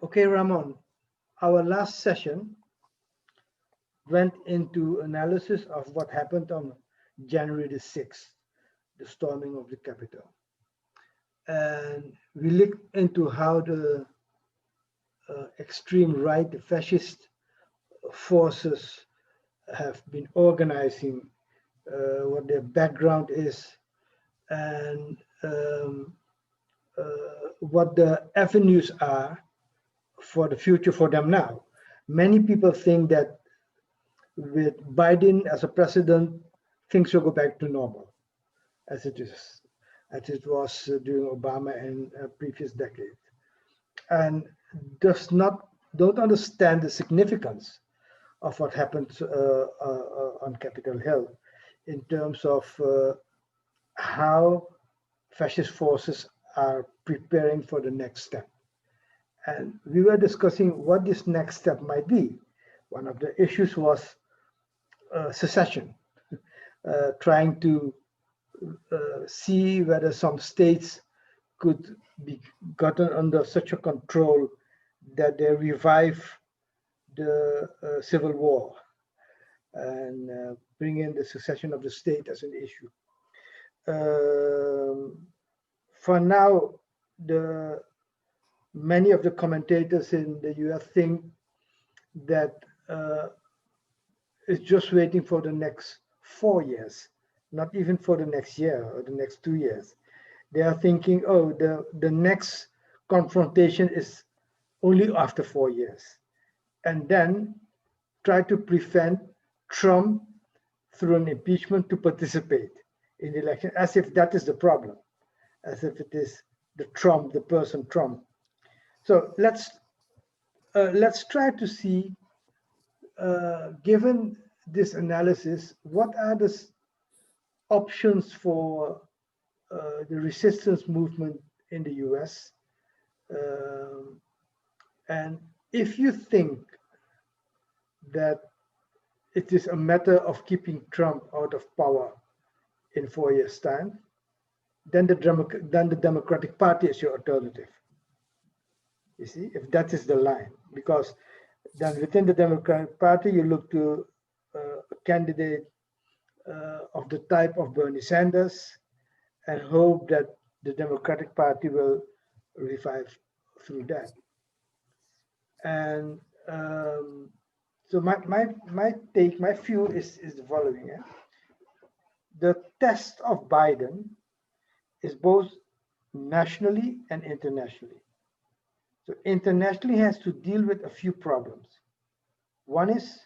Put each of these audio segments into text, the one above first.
Okay, Ramon, our last session went into analysis of what happened on January the 6th, the storming of the Capitol. And we looked into how the extreme right, the fascist forces have been organizing, what their background is, and what the avenues are for the future for them now. Many people think that with Biden as a president, things will go back to normal as it is, as it was during Obama and previous decades, and does not don't understand the significance of what happened on Capitol Hill in terms of how fascist forces are preparing for the next step. And we were discussing what this next step might be. One of the issues was secession, trying to see whether some states could be gotten under such a control that they revive the civil war and bring in the secession of the state as an issue. For now, the many of the commentators in the US think that it's just waiting for the next 4 years, not even for the next year or the next 2 years. They are thinking, oh, the next confrontation is only after 4 years. And then try to prevent Trump through an impeachment to participate in the election, as if that is the problem, as if it is the Trump, the person Trump. So let's try to see, given this analysis, what are the options for the resistance movement in the US. And if you think that it is a matter of keeping Trump out of power in 4 years' time, then the Democratic Party is your alternative. You see, if that is the line, because then within the Democratic Party, you look to a candidate of the type of Bernie Sanders and hope that the Democratic Party will revive through that. And so my take, my view is the following. Yeah? The test of Biden is both nationally and internationally. So internationally has to deal with a few problems. One is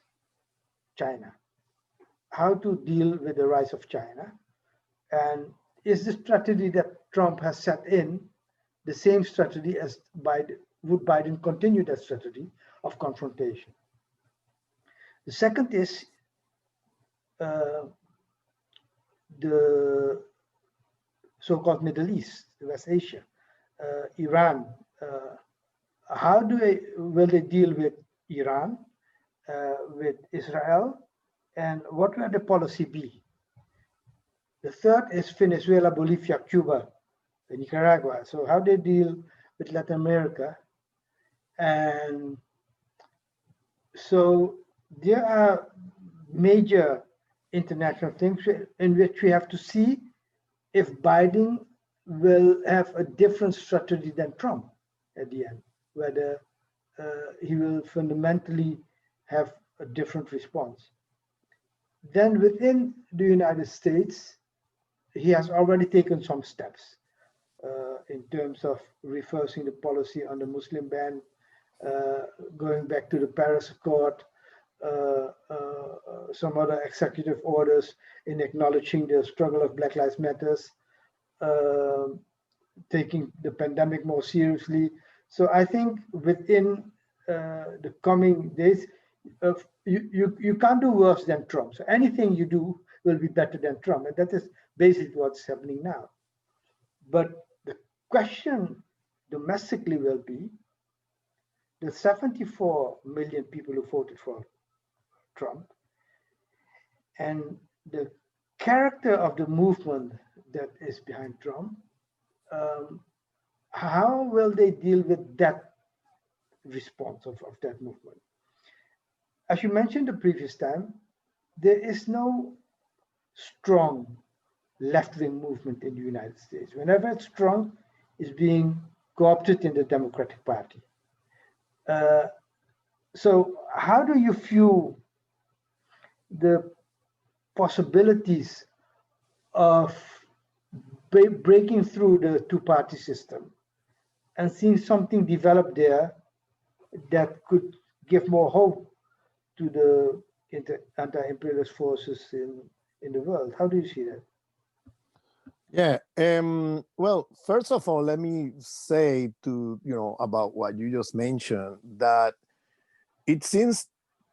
China. How to deal with the rise of China, and is the strategy that Trump has set in the same strategy as Biden? Would Biden continue that strategy of confrontation? The second is the so-called Middle East, West Asia, Iran. How will they deal with Iran, with Israel, and what will the policy be? The third is Venezuela, Bolivia, Cuba, and Nicaragua. So how they deal with Latin America. And so there are major international things in which we have to see if Biden will have a different strategy than Trump at the end, whether he will fundamentally have a different response. Then within the United States, he has already taken some steps in terms of reversing the policy on the Muslim ban, going back to the Paris Accord, some other executive orders in acknowledging the struggle of Black Lives Matters, taking the pandemic more seriously. So I think within the coming days, you can't do worse than Trump. So anything you do will be better than Trump, and that is basically what's happening now. But the question domestically will be the 74 million people who voted for Trump and the character of the movement that is behind Trump. how will they deal with that response of that movement? As you mentioned the previous time, there is no strong left-wing movement in the United States. Whenever it's strong, it's being co-opted in the Democratic Party. Uh, so how do you view the possibilities of breaking through the two-party system and seeing something develop there that could give more hope to the anti-imperialist forces in the world? How do you see that? Yeah. Well, first of all, let me say to about what you just mentioned that it seems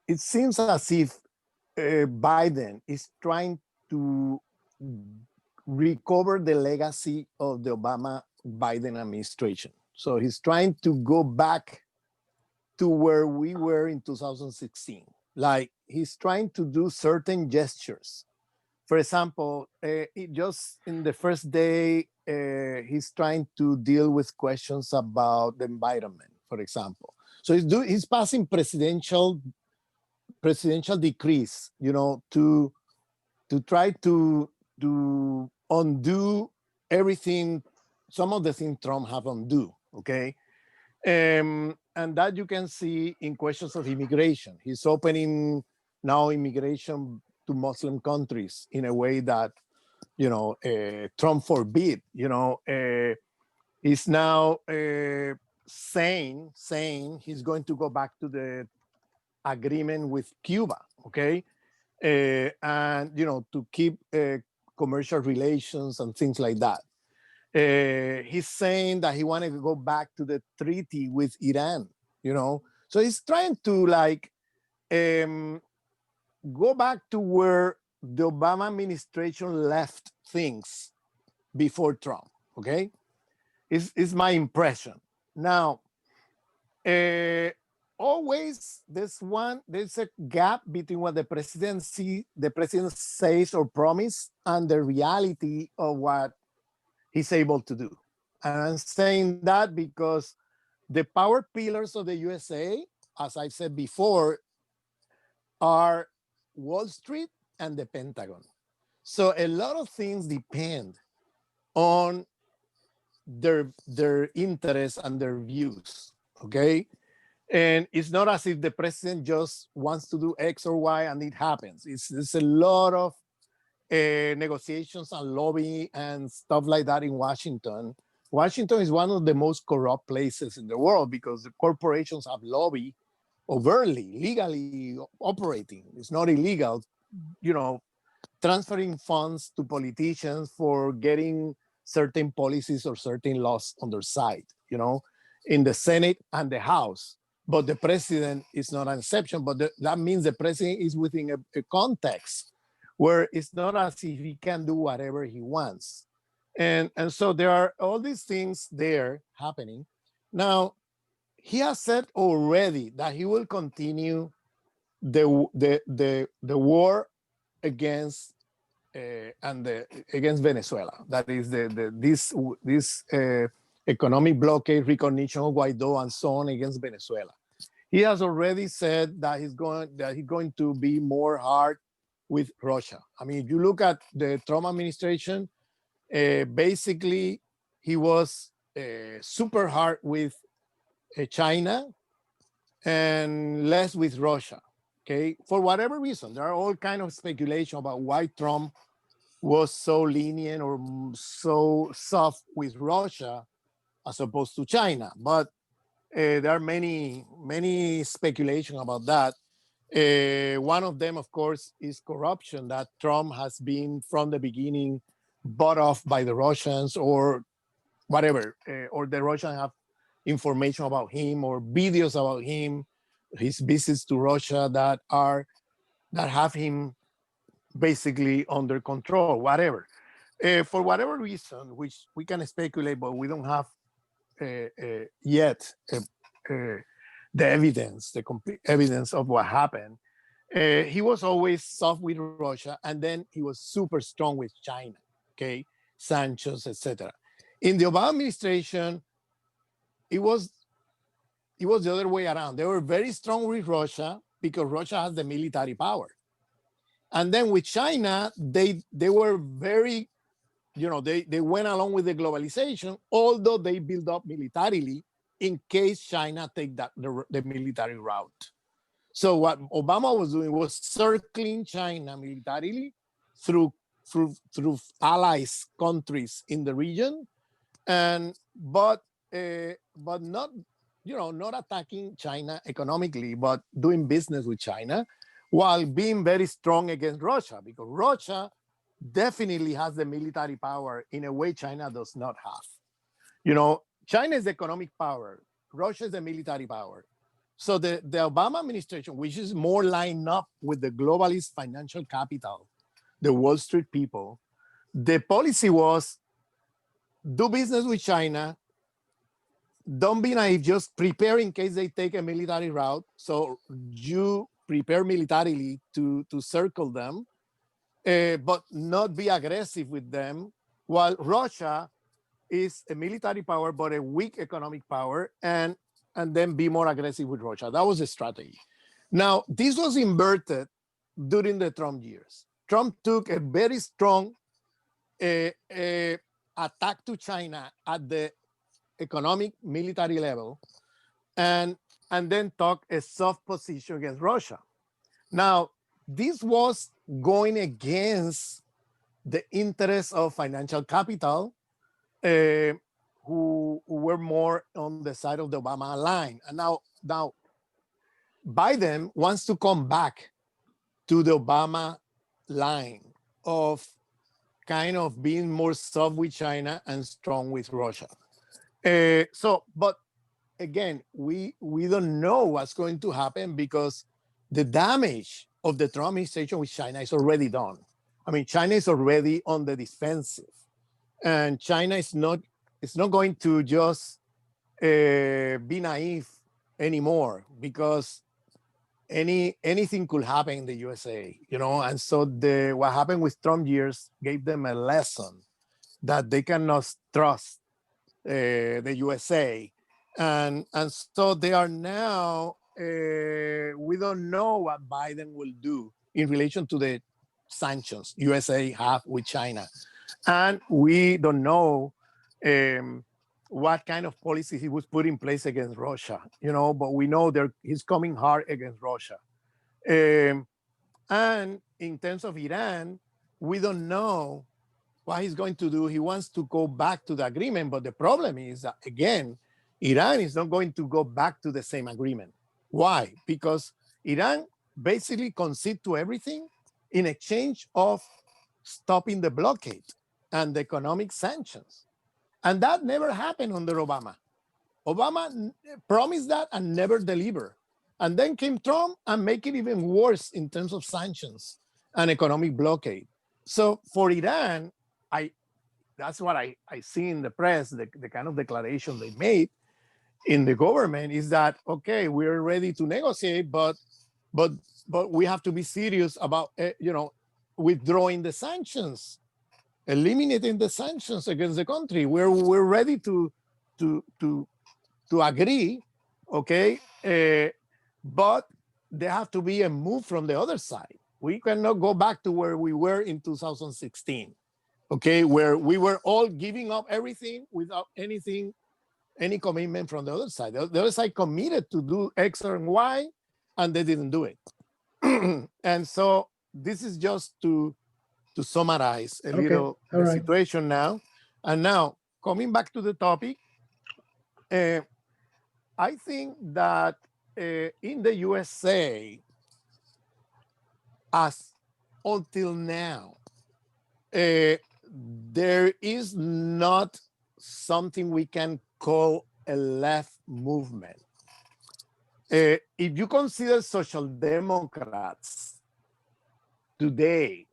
it seems as if Biden is trying to recover the legacy of the Obama Biden administration. So he's trying to go back to where we were in 2016. Like he's trying to do certain gestures. For example, just in the first day, he's trying to deal with questions about the environment, for example. So he's passing presidential decrees, to try to undo everything, some of the things Trump have undo. Okay, and that you can see in questions of immigration. He's opening now immigration to Muslim countries in a way that Trump forbid. He's now saying he's going to go back to the agreement with Cuba. Okay, and to keep commercial relations and things like that. He's saying that he wanted to go back to the treaty with Iran. So he's trying to um, go back to where the Obama administration left things before Trump. Okay, is my impression. Now, uh, always there's a gap between what the president says or promise and the reality of what he's able to do. And I'm saying that because the power pillars of the USA, as I said before, are Wall Street and the Pentagon. So a lot of things depend on their interests and their views. Okay. And it's not as if the president just wants to do X or Y and it happens. It's a lot of negotiations and lobby and stuff like that in Washington. Washington is one of the most corrupt places in the world because the corporations have lobby overtly, legally operating. It's not illegal, you know, transferring funds to politicians for getting certain policies or certain laws on their side, in the Senate and the House. But the president is not an exception. But that means the president is within a context where it's not as if he can do whatever he wants. And so there are all these things there happening. Now, he has said already that he will continue the war against against Venezuela. That is this economic blockade, recognition of Guaido, and so on against Venezuela. He has already said that he's going to be more hard with Russia. I mean, if you look at the Trump administration, basically he was super hard with China and less with Russia. Okay, for whatever reason, there are all kind of speculation about why Trump was so lenient or so soft with Russia as opposed to China. But there are many speculation about that. One of them, of course, is corruption, that Trump has been from the beginning bought off by the Russians or whatever, or the Russians have information about him or videos about him, his visits to Russia that have him basically under control, whatever. For whatever reason, which we can speculate, but we don't have yet the evidence, the complete evidence of what happened. He was always soft with Russia, and then he was super strong with China, okay, sanctions, etc. In the Obama administration, it was the other way around. They were very strong with Russia because Russia has the military power. And then with China, they were very, they went along with the globalization, although they built up militarily in case China take the military route. So what Obama was doing was circling China militarily through allies countries in the region, but not not attacking China economically, but doing business with China, while being very strong against Russia, because Russia definitely has the military power in a way China does not have. China is the economic power, Russia is the military power. So the Obama administration, which is more lined up with the globalist financial capital, the Wall Street people, the policy was do business with China, don't be naive, just prepare in case they take a military route. So you prepare militarily to circle them, but not be aggressive with them, while Russia is a military power, but a weak economic power, and then be more aggressive with Russia. That was the strategy. Now, this was inverted during the Trump years. Trump took a very strong attack to China at the economic military level, and then took a soft position against Russia. Now, this was going against the interests of financial capital, who were more on the side of the Obama line. And now Biden wants to come back to the Obama line of kind of being more soft with China and strong with Russia. But again, we don't know what's going to happen because the damage of the Trump administration with China is already done. I mean, China is already on the defensive, and China is not going to just be naive anymore, because anything could happen in the USA, And so what happened with Trump years gave them a lesson that they cannot trust the USA, and so they are now. We don't know what Biden will do in relation to the sanctions USA have with China, and we don't know what kind of policies he would put in place against Russia. But we know he's coming hard against Russia. And in terms of Iran, we don't know what he's going to do. He wants to go back to the agreement, but the problem is that, again, Iran is not going to go back to the same agreement. Why? Because Iran basically conceded to everything in exchange of stopping the blockade and the economic sanctions. And that never happened under Obama. Obama promised that and never delivered. And then came Trump and make it even worse in terms of sanctions and economic blockade. So for Iran, that's what I see in the press, the kind of declaration they made in the government is that, okay, we're ready to negotiate, but we have to be serious about, withdrawing the sanctions, eliminating the sanctions against the country. We're ready to agree, okay, but there have to be a move from the other side. We cannot go back to where we were in 2016, okay, where we were all giving up everything without any commitment from the other side. The other side committed to do X and Y, and they didn't do it. And so this is just to summarize a little the situation now. And now, coming back to the topic, I think that in the USA, as until now, there is not something we can call a left movement. If you consider social democrats today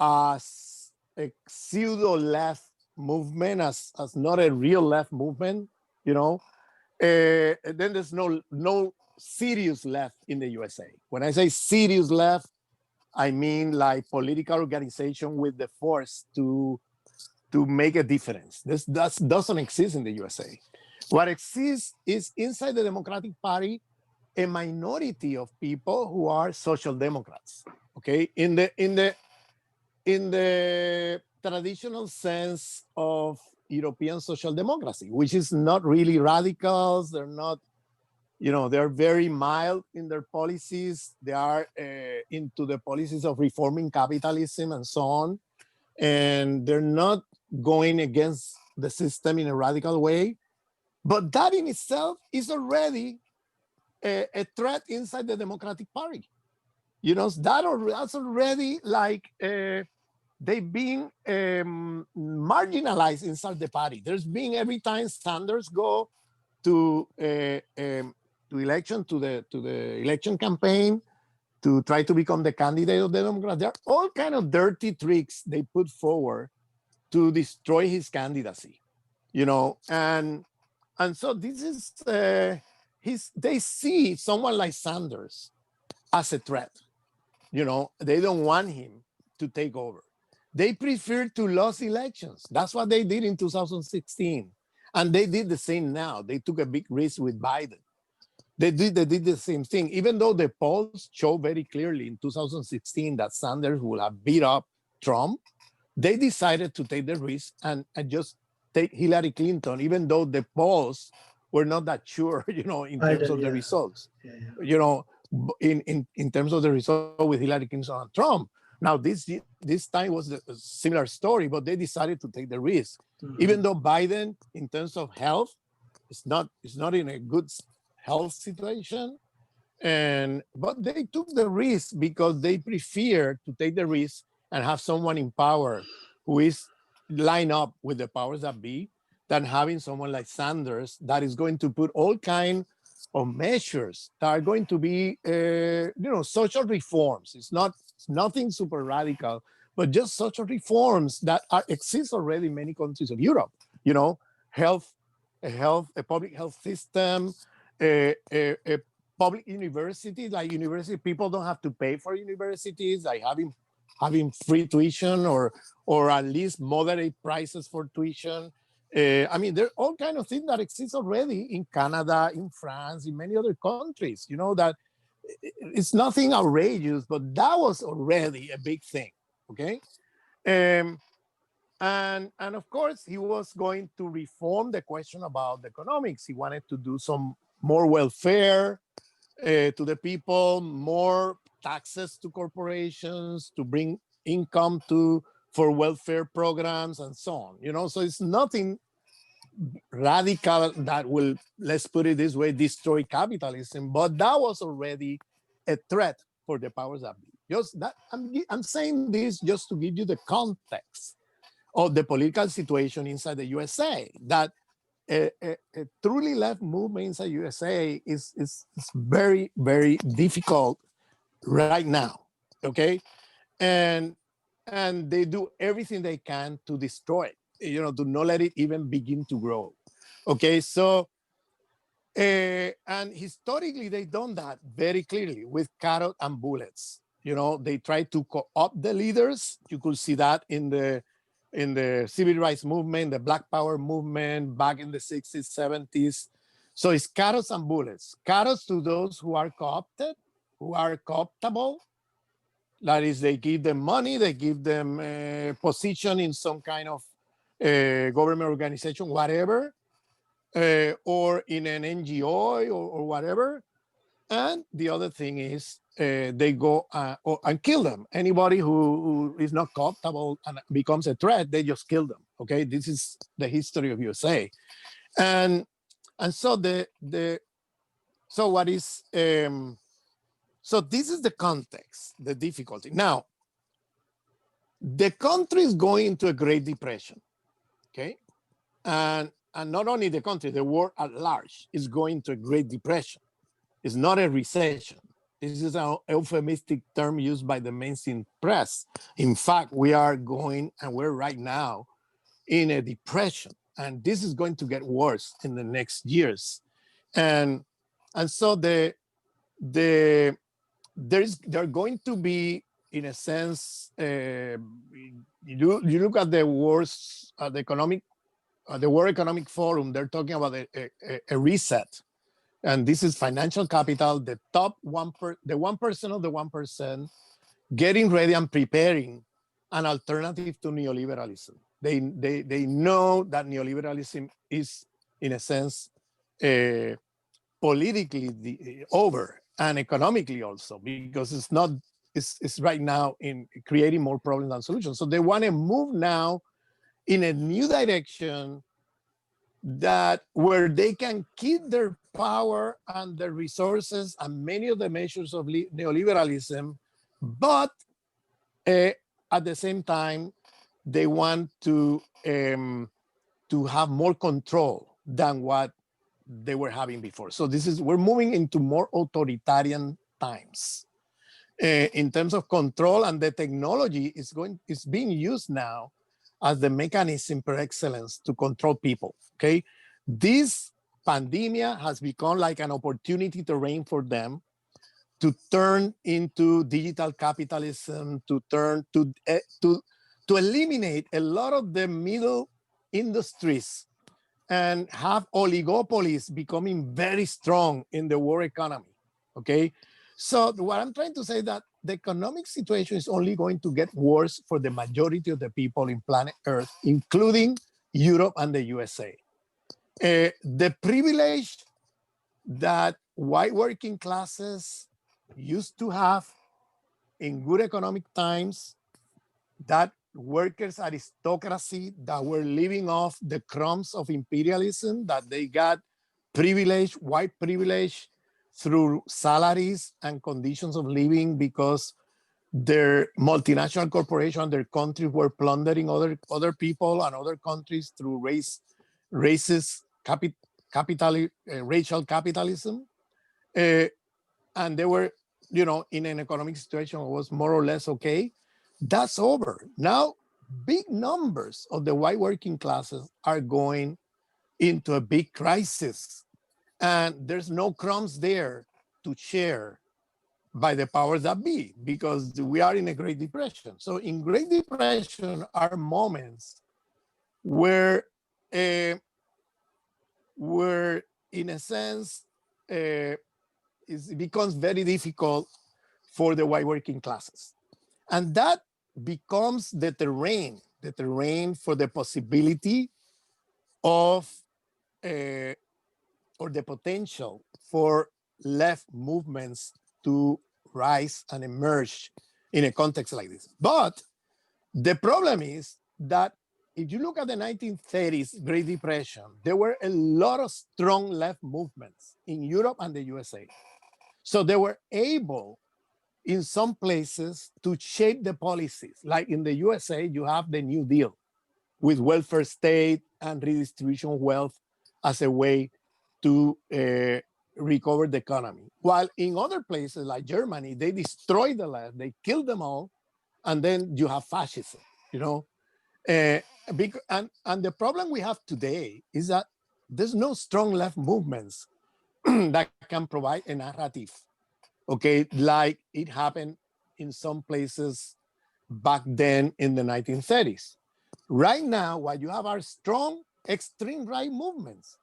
as a pseudo left movement, as not a real left movement, then there's no serious left in the USA. When I say serious left, I mean like political organization with the force to make a difference. This doesn't exist in the USA. What exists is inside the Democratic Party a minority of people who are social democrats. Okay, in the traditional sense of European social democracy, which is not really radicals. They're not, they're very mild in their policies. They are into the policies of reforming capitalism and so on. And they're not going against the system in a radical way. But that in itself is already a threat inside the Democratic Party. That's already like they've been marginalized inside the party. There's been every time Sanders go to election to the election campaign to try to become the candidate of the Democrats. There are all kind of dirty tricks they put forward to destroy his candidacy, and so this is they see someone like Sanders as a threat. They don't want him to take over. They prefer to lose elections. That's what they did in 2016. And they did the same now. They took a big risk with Biden. They did the same thing, even though the polls show very clearly in 2016 that Sanders will have beat up Trump. They decided to take the risk and just take Hillary Clinton, even though the polls were not that sure, in terms of the results. In terms of the result with Hillary Clinton and Trump. Now, this time was a similar story, but they decided to take the risk. Even though Biden, in terms of health, is not in a good health situation. But they took the risk because they prefer to take the risk and have someone in power who is line up with the powers that be than having someone like Sanders that is going to put all kinds of measures that are going to be, social reforms. It's nothing super radical, but just social reforms that exist already in many countries of Europe. A public health system, a public university, like university people don't have to pay for universities, like having free tuition or at least moderate prices for tuition. There are all kinds of things that exist already in Canada, in France, in many other countries, that it's nothing outrageous, but that was already a big thing, okay? And of course, he was going to reform the question about the economics. He wanted to do some more welfare to the people, more taxes to corporations, to bring income for welfare programs and so on. So it's nothing radical that will, let's put it this way, destroy capitalism, but that was already a threat for the powers that be. Just that I'm saying this just to give you the context of the political situation inside the USA, that a truly left movement inside USA is very, very difficult right now, okay? And they do everything they can to destroy it, to not let it even begin to grow. Okay, so and historically they've done that very clearly with carrot and bullets. They try to co-opt the leaders. You could see that in the civil rights movement, the Black Power movement back in the 60s, 70s. So it's carrots and bullets. Carrots to those who are co-opted, who are co-optable. That is, they give them money, they give them a position in some kind of government organization, whatever, or in an NGO or whatever. And the other thing is they go and kill them. Anybody who is not co-optable and becomes a threat, they just kill them. Okay, this is the history of USA. And so so what is so this is the context, the difficulty. Now, the country is going into a Great Depression, okay? And not only the country, the world at large is going to a Great Depression. It's not a recession. This is an euphemistic term used by the mainstream press. In fact, we're right now in a depression, and this is going to get worse in the next years. And so they're going to be, in a sense, you look at the worst, the economic the World Economic Forum, they're talking about a reset. And this is financial capital, the top the 1% of the 1%, getting ready and preparing an alternative to neoliberalism. They know that neoliberalism is, in a sense, politically over, and economically also, because it's right now in creating more problems than solutions. So they want to move now in a new direction, that where they can keep their power and their resources and many of the measures of neoliberalism, but at the same time, they want to have more control than what they were having before. So we're moving into more authoritarian times in terms of control, and the technology is being used now as the mechanism per excellence to control people. Okay, this pandemia has become like an opportunity terrain for them to turn into digital capitalism, to turn to eliminate a lot of the middle industries and have oligopolies becoming very strong in the world economy. Okay, so what I'm trying to say is that the economic situation is only going to get worse for the majority of the people in planet Earth, including Europe and the USA. The privilege that white working classes used to have in good economic times, that workers' aristocracy that were living off the crumbs of imperialism, that they got privilege, white privilege, through salaries and conditions of living because their multinational corporations, their countries were plundering other people and other countries through racial capitalism. And they were, in an economic situation that was more or less okay. That's over. Now, big numbers of the white working classes are going into a big crisis, and there's no crumbs there to share by the powers that be, because we are in a Great Depression. So in Great Depression are moments where, in a sense, it becomes very difficult for the white working classes. And that becomes the terrain for the possibility of, or the potential for left movements to rise and emerge in a context like this. But the problem is that if you look at the 1930s Great Depression, there were a lot of strong left movements in Europe and the USA. So they were able, in some places, to shape the policies. Like in the USA, you have the New Deal with welfare state and redistribution of wealth as a way to recover the economy. While in other places like Germany, they destroyed the left, they killed them all, and then you have fascism, and the problem we have today is that there's no strong left movements that can provide a narrative, okay, like it happened in some places back then in the 1930s. Right now, what you have are strong extreme right movements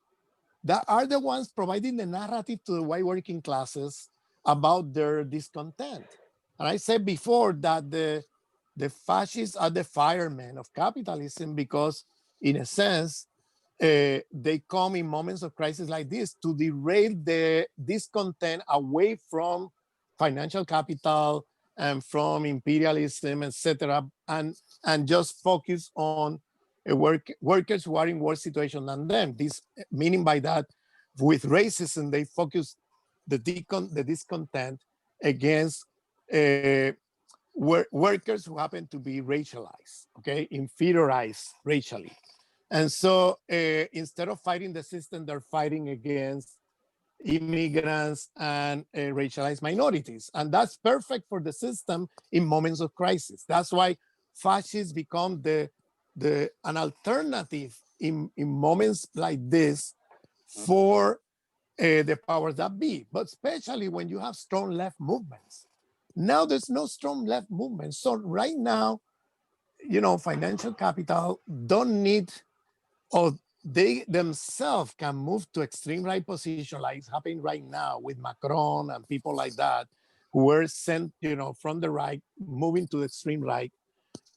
that are the ones providing the narrative to the white working classes about their discontent. And I said before that the fascists are the firemen of capitalism because, in a sense, they come in moments of crisis like this to derail the discontent away from financial capital and from imperialism, etc., and just focus on workers who are in worse situation than them. This meaning by that, with racism, they focus the discontent against workers who happen to be racialized, okay, inferiorized racially. And so instead of fighting the system, they're fighting against immigrants and racialized minorities. And that's perfect for the system in moments of crisis. That's why fascists become an alternative in moments like this for the powers that be, but especially when you have strong left movements. Now there's no strong left movement. So right now, financial capital don't need, or they themselves can move to extreme right position, like it's happening right now with Macron and people like that, who were sent, from the right, moving to the extreme right.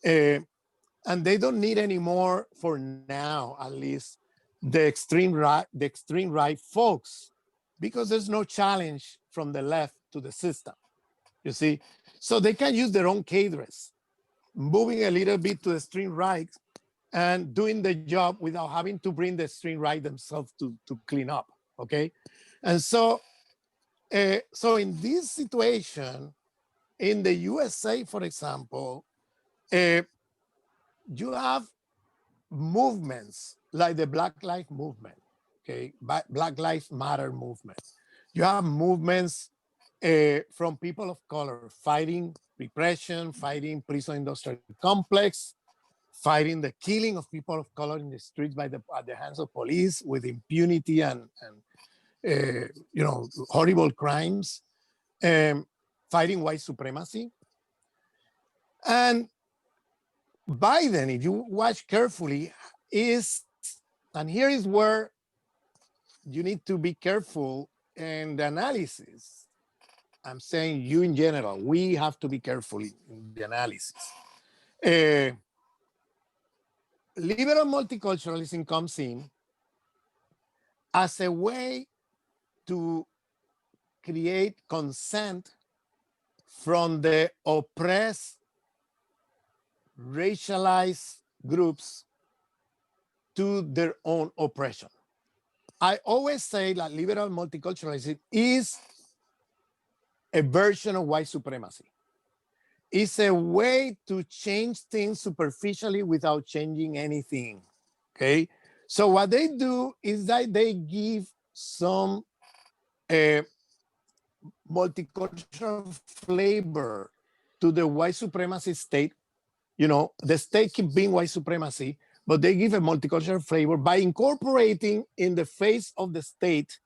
Uh, and they don't need anymore, for now at least, the extreme right folks, because there's no challenge from the left to the system. You see, so they can use their own cadres, moving a little bit to the extreme right and doing the job without having to bring the extreme right themselves to clean up. Okay, and so in this situation, in the USA, for example, uh, you have movements like the Black Lives Movement, okay, Black Lives Matter movement. You have movements from people of color fighting repression, fighting prison industrial complex, fighting the killing of people of color in the streets at the hands of police with impunity and horrible crimes, um, fighting white supremacy. And Biden, if you watch carefully, and here is where you need to be careful in the analysis. I'm saying you in general, we have to be careful in the analysis. Uh, Liberal multiculturalism comes in as a way to create consent from the oppressed, racialized groups to their own oppression. I always say that liberal multiculturalism is a version of white supremacy. It's a way to change things superficially without changing anything. Okay. So what they do is that they give some uh, multicultural flavor to the white supremacy state. The state keep being white supremacy, but they give a multicultural flavor by incorporating in the face of the state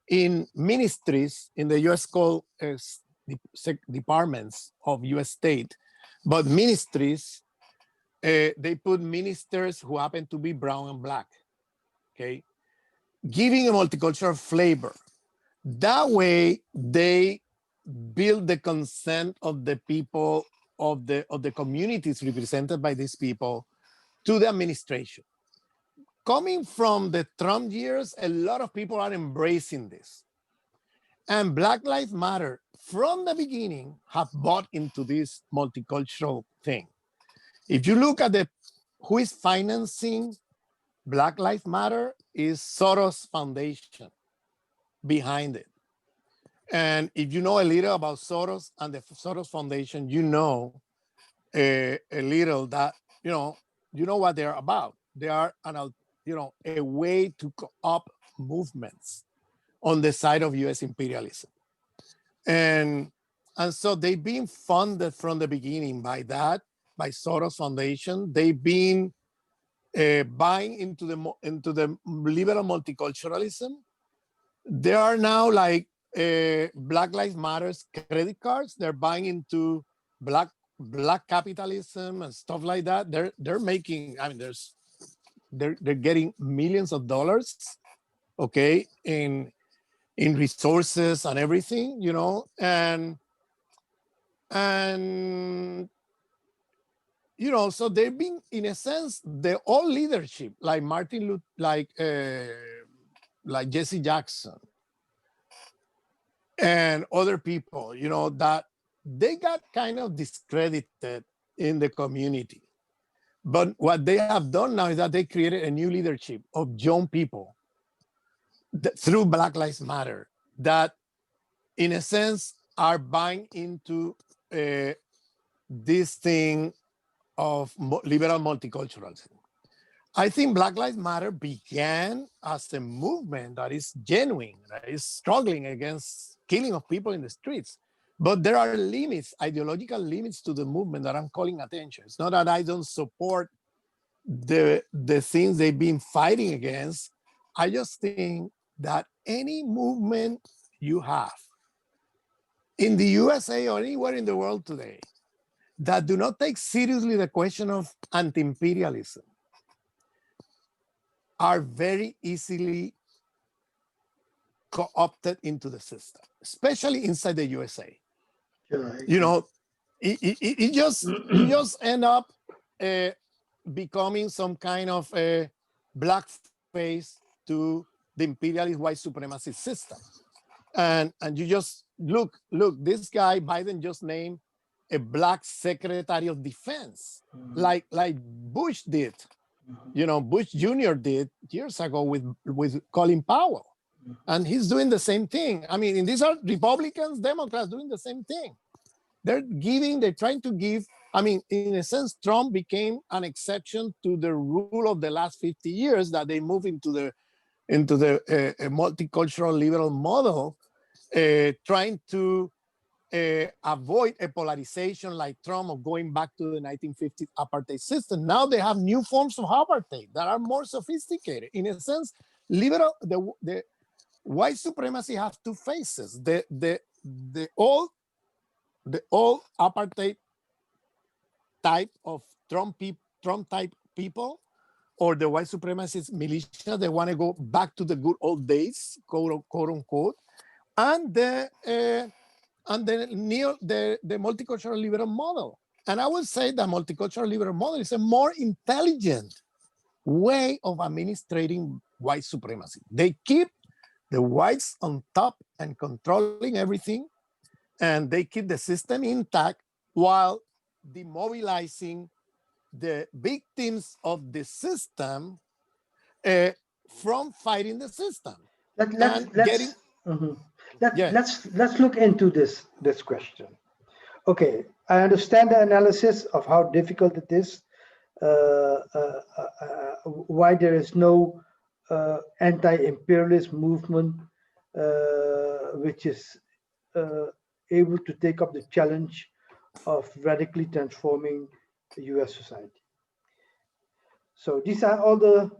in ministries in the US called departments of US state, but ministries, they put ministers who happen to be brown and black, okay? Giving a multicultural flavor. That way they build the consent of the people of the communities represented by these people to the administration. Coming from the Trump years, a lot of people are embracing this. And Black Lives Matter, from the beginning, have bought into this multicultural thing. If you look at who is financing Black Lives Matter, is Soros Foundation behind it. And if you know a little about Soros and the Soros Foundation, you know a little that, you know what they're about. They are a way to co-opt movements on the side of US imperialism. And so they've been funded from the beginning by Soros Foundation. They've been buying into the liberal multiculturalism. There are now like Black Lives Matters credit cards. They're buying into black capitalism and stuff like that. They're making. I mean, they're getting millions of dollars, okay, in resources and everything, and so they've been, in a sense, the all leadership, like Martin Luther, like Jesse Jackson and other people, that they got kind of discredited in the community. But what they have done now is that they created a new leadership of young people through Black Lives Matter that, in a sense, are buying into this thing of liberal multiculturalism. I think Black Lives Matter began as a movement that is genuine, that is struggling against killing of people in the streets. But there are limits, ideological limits to the movement that I'm calling attention. It's not that I don't support the things they've been fighting against. I just think that any movement you have in the USA or anywhere in the world today that do not take seriously the question of anti-imperialism, are very easily co-opted into the system, especially inside the USA. Yeah, I You agree. know, it just you just end up becoming some kind of a blackface to the imperialist white supremacy system. And you just look, this guy Biden just named a black secretary of defense, Mhm, like Bush did, mhm, Bush Jr. did years ago with Colin Powell. mhm. And he's doing the same thing. I mean, and these are Republicans, Democrats doing the same thing. They're trying to give, I mean, in a sense, Trump became an exception to the rule of the last 50 years that they move into the multicultural liberal model, trying to avoid a polarization like Trump of going back to the 1950s apartheid system. Now they have new forms of apartheid that are more sophisticated. In a sense, the white supremacy has two faces. The old apartheid type of Trump type people, or the white supremacist militia that want to go back to the good old days, quote unquote, and the multicultural liberal model. And I would say the multicultural liberal model is a more intelligent way of administrating white supremacy. They keep the whites on top and controlling everything, and they keep the system intact while demobilizing the victims of the system uh, from fighting the system Let let's and getting, let's mhm. let yeah. let's look into this question. Okay, I understand the analysis of how difficult it is, why there is no anti-imperialist movement which is uh, able to take up the challenge of radically transforming the US society. So these are all the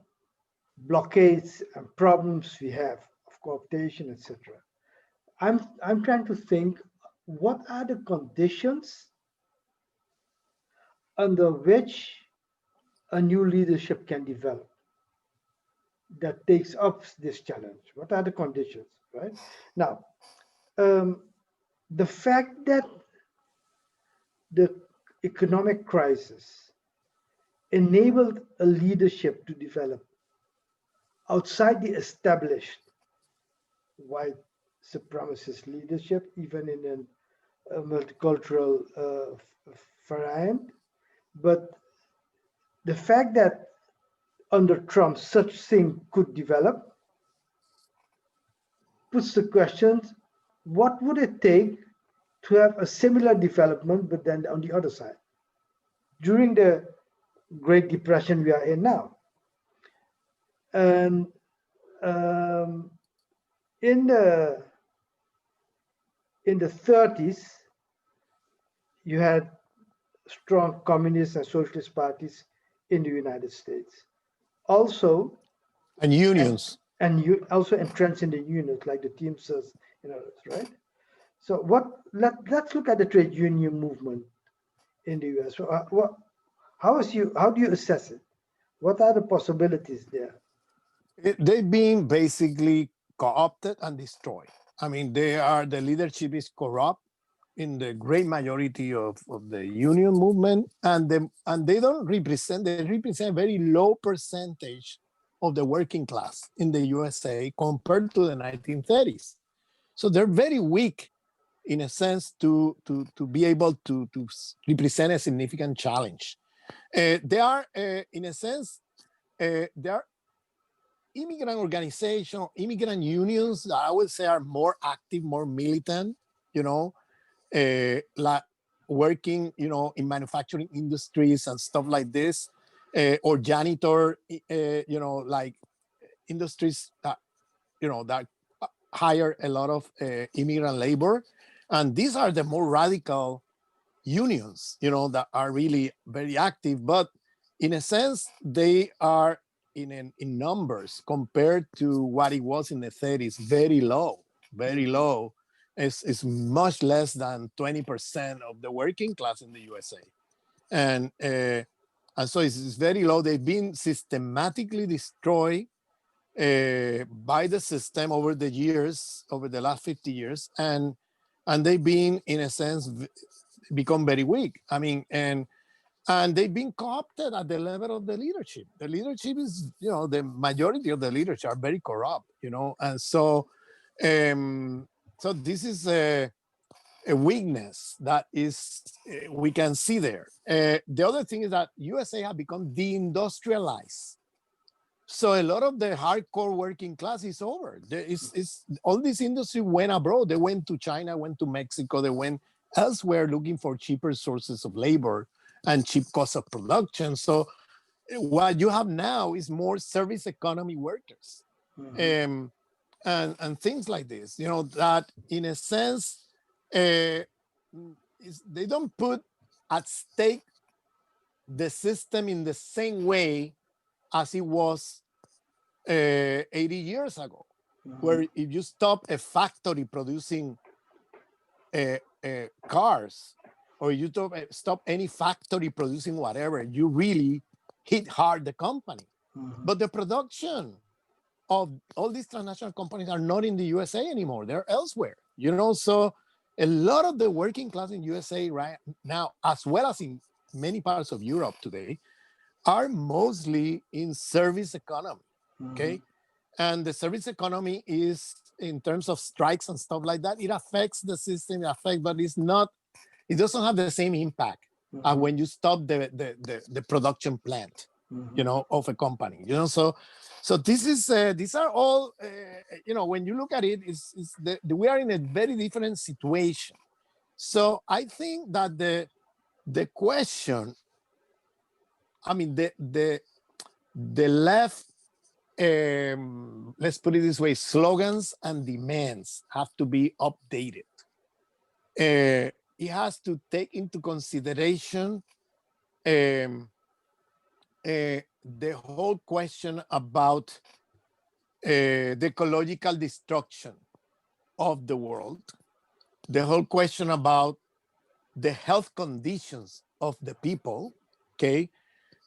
blockades and problems we have of cooptation, etc. I'm trying to think what are the conditions under which a new leadership can develop that takes up this challenge. What are the conditions, right? Now, um, the fact that the economic crisis enabled a leadership to develop outside the established white supremacist leadership, even in a multicultural variant. But the fact that under Trump such thing could develop puts the question, what would it take to have a similar development, but then on the other side? During the Great Depression we are in now. And um, in the 30s, you had strong communist and socialist parties in the United States. Also, And and unions. and you also entrenched in the unions like the Teamsters and others, right? So let's look at the trade union movement in the US. So, how do you assess it? What are the possibilities there? They've been basically co-opted and destroyed. I mean, the leadership is corrupt in the great majority of the union movement, and they represent a very low percentage of the working class in the USA compared to the 1930s. So they're very weak in a sense to be able to represent a significant challenge. They are, in a sense, they are immigrant organizations, immigrant unions that I would say are more active, more militant, you know, like working, in manufacturing industries and stuff like this, or janitor, like industries that, that hire a lot of immigrant labor. And these are the more radical unions, that are really very active, but in a sense, they are in numbers compared to what it was in the 30s, very low, very Mhm. low. It's much less than 20% of the working class in the USA. And And so it's very low. They've been systematically destroyed by the system over the years, over the last 50 years. And they've been, in a sense, become very weak. I mean, and they've been co-opted at the level of the leadership. The leadership is, the majority of the leadership are very corrupt, and so this is a weakness that is we can see there. The other thing is that USA have become deindustrialized. So a lot of the hardcore working class is over. All this industry went abroad. They went to China, went to Mexico, they went elsewhere looking for cheaper sources of labor and cheap cost of production. So what you have now is more service economy workers, and things like this. That in a sense, they don't put at stake the system in the same way as it was 80 years ago, where if you stop a factory producing cars, or you stop any factory producing whatever, you really hit hard the company. But the production of all these transnational companies are not in the USA anymore. They're elsewhere, So a lot of the working class in USA right now, as well as in many parts of Europe today, are mostly in service economy, okay? And the service economy is, in terms of strikes and stuff like that, it affects the system, but it doesn't have the same impact as when you stop the production plant, of a company, So this is, these are all, when you look at it, we are in a very different situation. So I think that the question, I mean, the left, let's put it this way, slogans and demands have to be updated. It has to take into consideration the whole question about the ecological destruction of the world, the whole question about the health conditions of the people, okay,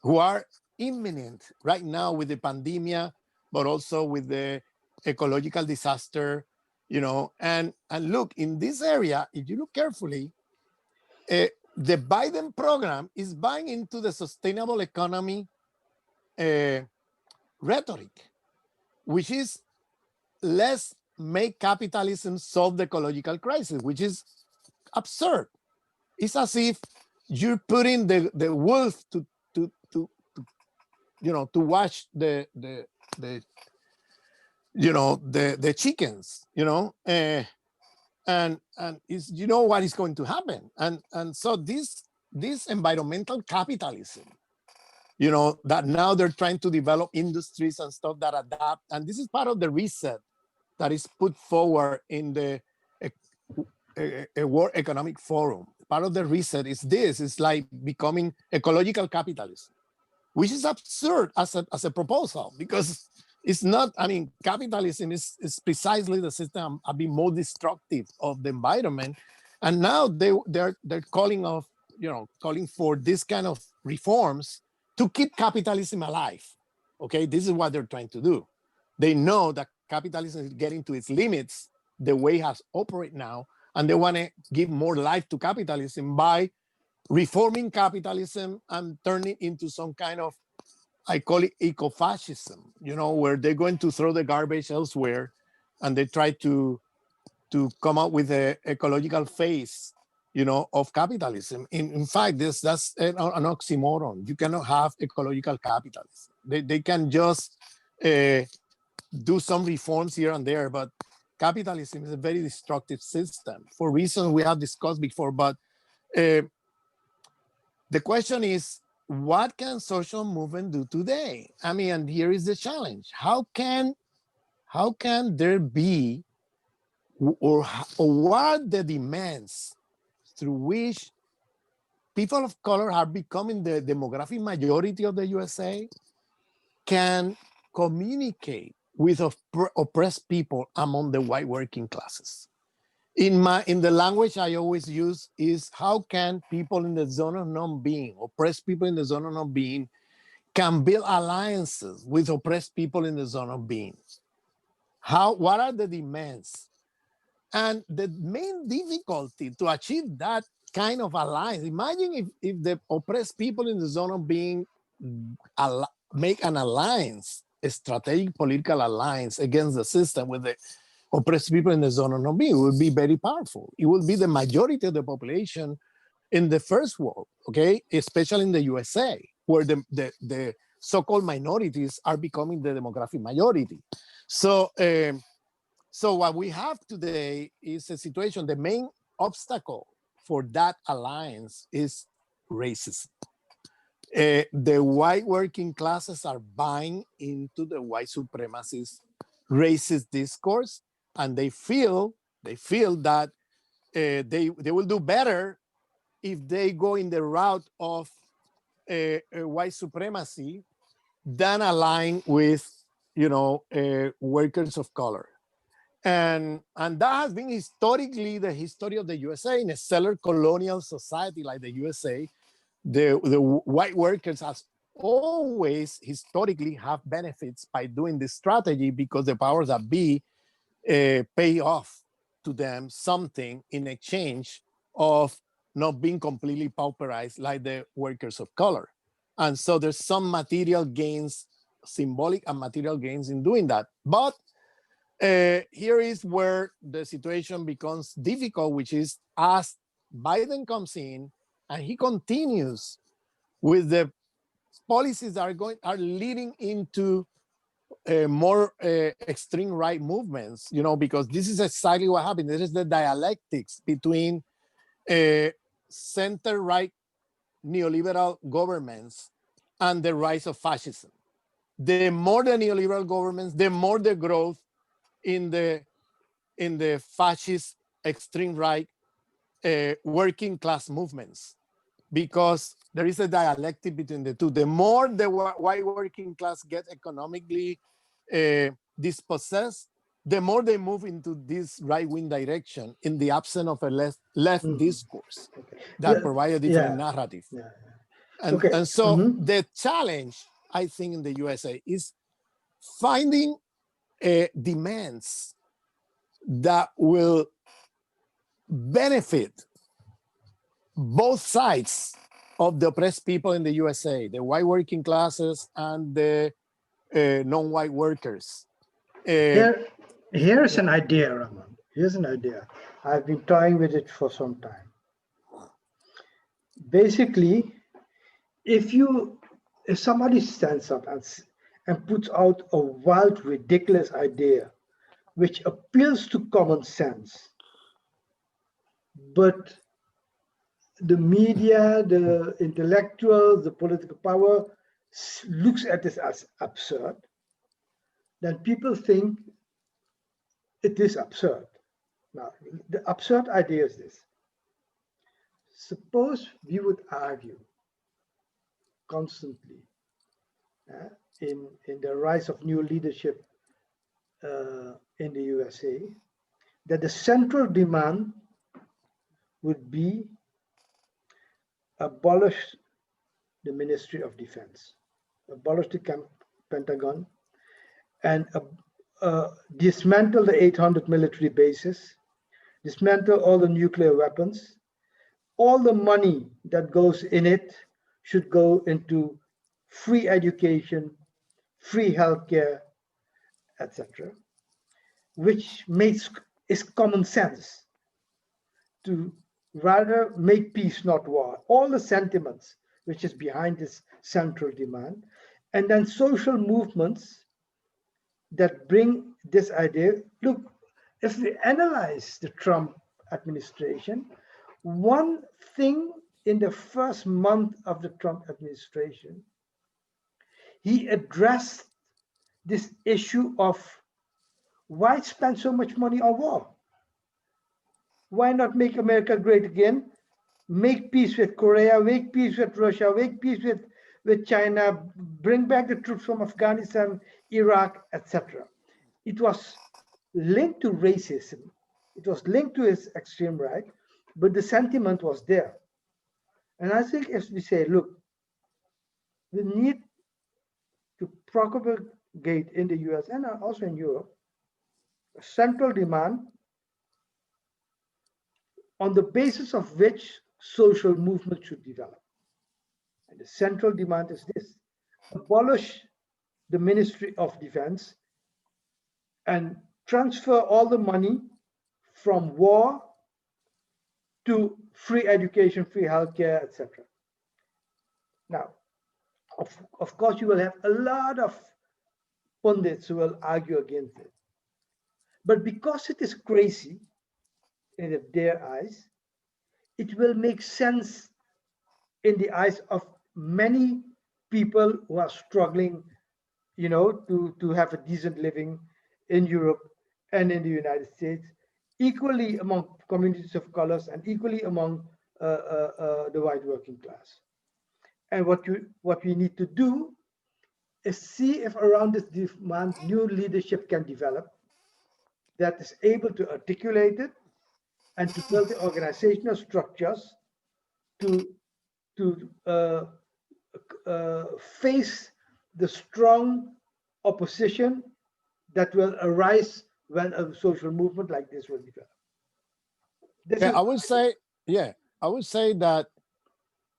who are imminent right now with the pandemic, but also with the ecological disaster, and look, in this area, if you look carefully, the Biden program is buying into the sustainable economy rhetoric, which is let's make capitalism solve the ecological crisis, which is absurd. It's as if you're putting the wolf to watch the chickens, and is what is going to happen, and so this environmental capitalism, that now they're trying to develop industries and stuff that adapt, and this is part of the reset that is put forward in the World Economic Forum. Part of the reset is this: it's like becoming ecological capitalism, which is absurd as a proposal, because it's not. I mean, capitalism is precisely the system of being more destructive of the environment, and now they're calling for this kind of reforms to keep capitalism alive. Okay, this is what they're trying to do. They know that capitalism is getting to its limits the way it has operated now, and they want to give more life to capitalism by reforming capitalism and turning it into some kind of, I call it eco-fascism, where they're going to throw the garbage elsewhere, and they try to come up with an ecological face, of capitalism. In fact, that's an oxymoron. You cannot have ecological capitalism. They can just do some reforms here and there, but capitalism is a very destructive system for reasons we have discussed before. But the question is, what can social movement do today? I mean, and here is the challenge. How can there be, or what are the demands through which people of color are becoming the demographic majority of the USA, can communicate with oppressed people among the white working classes? In the language I always use is how can people in the zone of non-being, oppressed people in the zone of non-being, can build alliances with oppressed people in the zone of being? What are the demands? And the main difficulty to achieve that kind of alliance, imagine if the oppressed people in the zone of being make an alliance, a strategic political alliance against the system with the oppressed people in the zone of non-being. It would be very powerful. It will be the majority of the population in the first world, okay? Especially in the USA, where the so-called minorities are becoming the demographic majority. So what we have today is a situation, the main obstacle for that alliance is racism. The white working classes are buying into the white supremacist racist discourse, and they feel that they will do better if they go in the route of white supremacy than align with, workers of color. And that has been historically the history of the USA. In a settler colonial society like the USA, the white workers has always historically have benefits by doing this strategy because the powers that be pay off to them something in exchange of not being completely pauperized like the workers of color. And so there's some material gains, symbolic and material gains in doing that. But here is where the situation becomes difficult, which is as Biden comes in and he continues with the policies that are leading into more extreme right movements, because this is exactly what happened. There is the dialectics between center-right neoliberal governments and the rise of fascism. The more the neoliberal governments, the more the growth in the fascist extreme right working class movements, because there is a dialectic between the two. The more the white working class get economically dispossessed, the more they move into this right-wing direction in the absence of a left discourse that provide a different narrative. And so the challenge, I think, in the USA is finding demands that will benefit both sides of the oppressed people in the USA, the white working classes and the non-white workers. Here's an idea, Ramon. Here's an idea. I've been toying with it for some time. Basically, if somebody stands up and puts out a wild, ridiculous idea which appeals to common sense, but the media, the intellectuals, the political power looks at this as absurd, then people think it is absurd. Now, the absurd idea is this. Suppose we would argue constantly in the rise of new leadership in the USA, that the central demand would be abolish the Ministry of Defense, abolish the Pentagon, and dismantle the 800 military bases, dismantle all the nuclear weapons. All the money that goes in it should go into free education, free healthcare, etc., which is common sense to rather make peace, not war. All the sentiments which is behind this central demand, and then social movements that bring this idea. Look, if we analyze the Trump administration, one thing in the first month of the Trump administration, he addressed this issue of why spend so much money on war? Why not make America great again? Make peace with Korea, make peace with Russia, make peace with China, bring back the troops from Afghanistan, Iraq, etc. It was linked to racism. It was linked to his extreme right, but the sentiment was there. And I think if we say, look, we need to propagate in the US and also in Europe a central demand on the basis of which social movement should develop. And the central demand is this: abolish the Ministry of Defense and transfer all the money from war to free education, free healthcare, etc. Now, of course, you will have a lot of pundits who will argue against it. But because it is crazy in their eyes, it will make sense in the eyes of many people who are struggling, to have a decent living in Europe and in the United States, equally among communities of colors and equally among the white working class. And what we need to do is see if around this demand new leadership can develop that is able to articulate it and to build the organizational structures to face the strong opposition that will arise when a social movement like this will develop. Yeah, I would say that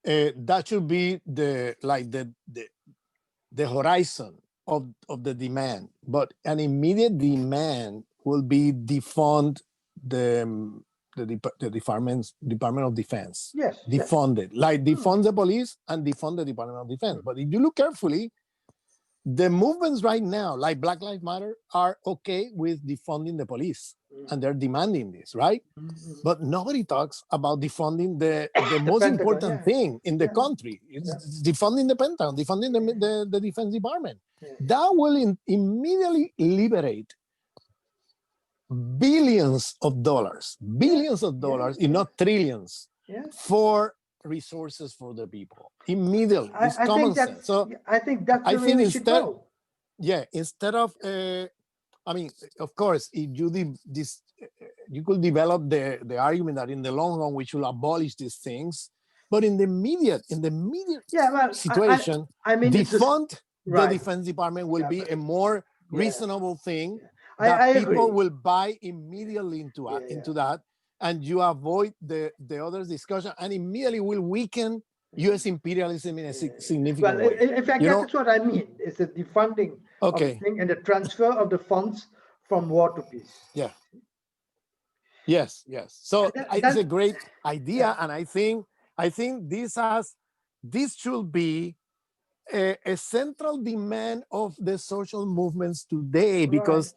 that should be the horizon of the demand, but an immediate demand will be defund the Department of Defense. Yes, defund it, like defund the police and defund the Department of Defense. But if you look carefully, the movements right now, like Black Lives Matter, are okay with defunding the police, and they're demanding this, right? But nobody talks about defunding the most Pentagon, important thing in the country. It's defunding the Pentagon, defunding the Defense Department. That will immediately liberate billions of dollars, if not trillions, for resources for the people immediately. It's common sense. So I think that's the way we should go. Yeah, instead of I mean, of course, if you you could develop the argument that in the long run we should abolish these things, but in the immediate situation, defund the Defense Department will be a more reasonable thing that I people agree. will buy immediately into that, and you avoid the other discussion, and immediately will weaken U.S. imperialism in a significant way. In fact, that's what I mean. It's the defunding of the thing and the transfer of the funds from war to peace. Yeah. Yes. So it's a great idea, and I think this should be a central demand of the social movements today, because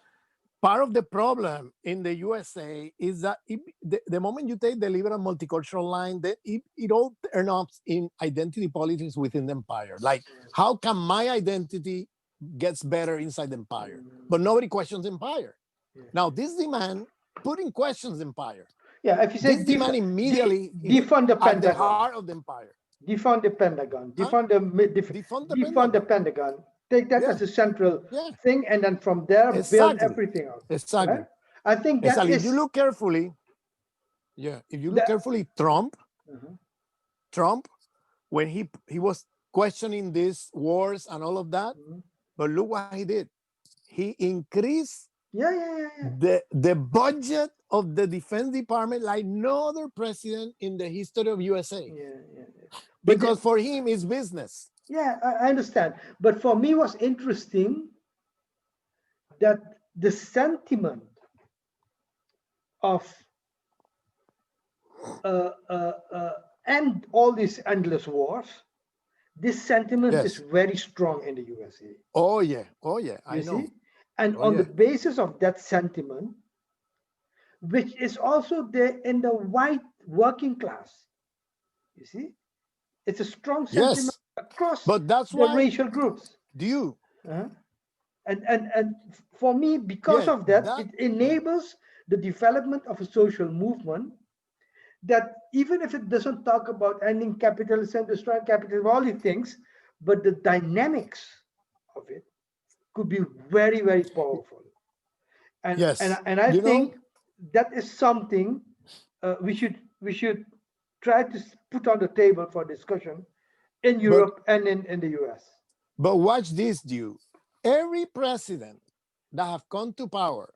part of the problem in the USA is that the moment you take the liberal multicultural line, that it all turns up in identity politics within the empire. Like, how can my identity gets better inside the empire? But nobody questions empire. Now, this demand putting questions empire. Yeah, if you say this demand immediately defund the Pentagon, at the heart of the empire. Defund the Pentagon. Defund the Pentagon. Take that as a central thing, and then from there build everything out. Exactly. Right? I think that is. If you look carefully, Trump, when he was questioning these wars and all of that, but look what he did. He increased the budget of the Defense Department like no other president in the history of USA. Because for him, it's business. Yeah, I understand. But for me, what's interesting that the sentiment of end all these endless wars, this sentiment is very strong in the USA. Oh yeah, I know. See? And on the basis of that sentiment, which is also there in the white working class, you see, it's a strong sentiment across the racial groups. And for me, because of that, it enables the development of a social movement that, even if it doesn't talk about ending capitalism, destroying capitalism, all these things, but the dynamics of it could be very, very powerful. And I think that is something we should try to put on the table for discussion in But Europe and in the US. but watch this, Dew. Every president that have come to power,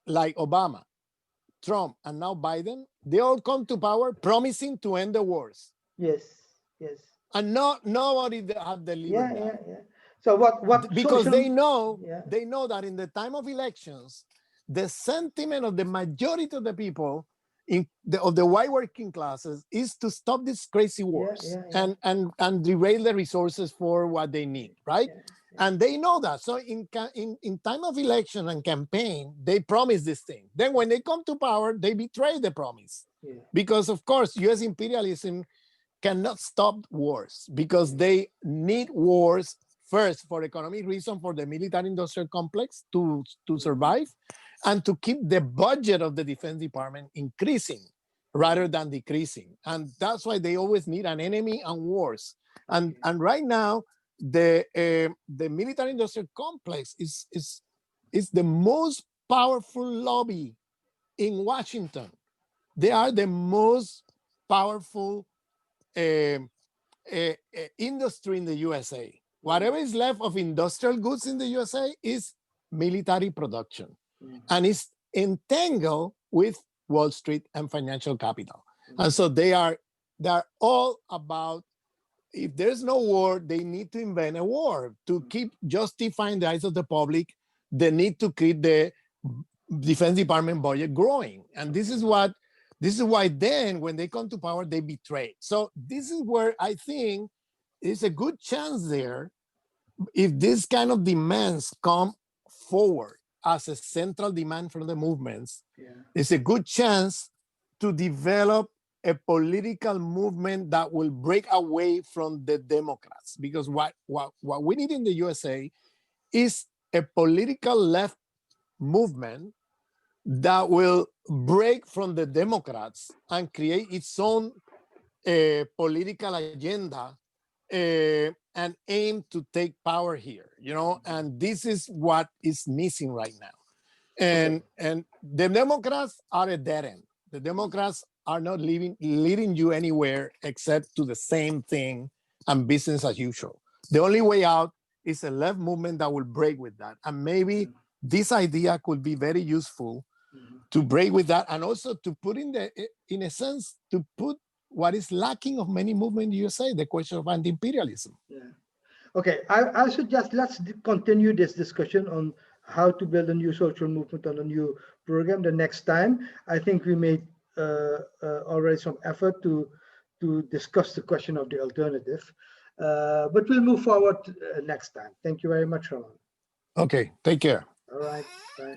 like Obama, Trump, and now Biden, they all come to power promising to end the wars, Yes, yes, and nobody have delivered yeah, that. yeah, yeah. So what Because social? they know Yeah, that in the time of elections, the sentiment of the majority of the people of the white working classes is to stop these crazy yeah, wars yeah, yeah, and derail the resources for what they need, right? yeah, And they know that. So in time of election and campaign, they promise this thing. Then when they come to power, they betray the promise. yeah, Because of course, US imperialism cannot stop wars because they need wars first for economic reason, for the military industrial complex to survive, and to keep the budget of the defense department increasing rather than decreasing. And that's why they always need an enemy and wars. And right now the military industrial complex is the most powerful lobby in Washington. They are the most powerful industry in the USA. Whatever is left of industrial goods in the USA is military production, and it's entangled with Wall Street and financial capital. And so they're all about, if there's no war, they need to invent a war to keep justifying the eyes of the public the need to keep the defense department budget growing. And this is why then when they come to power, they betray. So this is where I think there's a good chance there, if this kind of demands come forward as a central demand from the movements, it's a good chance to develop a political movement that will break away from the Democrats. Because what we need in the USA is a political left movement that will break from the Democrats and create its own political agenda and aim to take power here, and this is what is missing right now. And the Democrats are a dead end. The Democrats are not leading you anywhere except to the same thing and business as usual. The only way out is a left movement that will break with that. And maybe this idea could be very useful to break with that, and also to put in a sense, to put what is lacking of many movements in the USA, the question of anti-imperialism. yeah. Okay, I suggest let's continue this discussion on how to build a new social movement on a new program the next time. I think we made already some effort to discuss the question of the alternative, but we'll move forward next time. Thank you very much, Ramon. Okay, take care. All right, bye.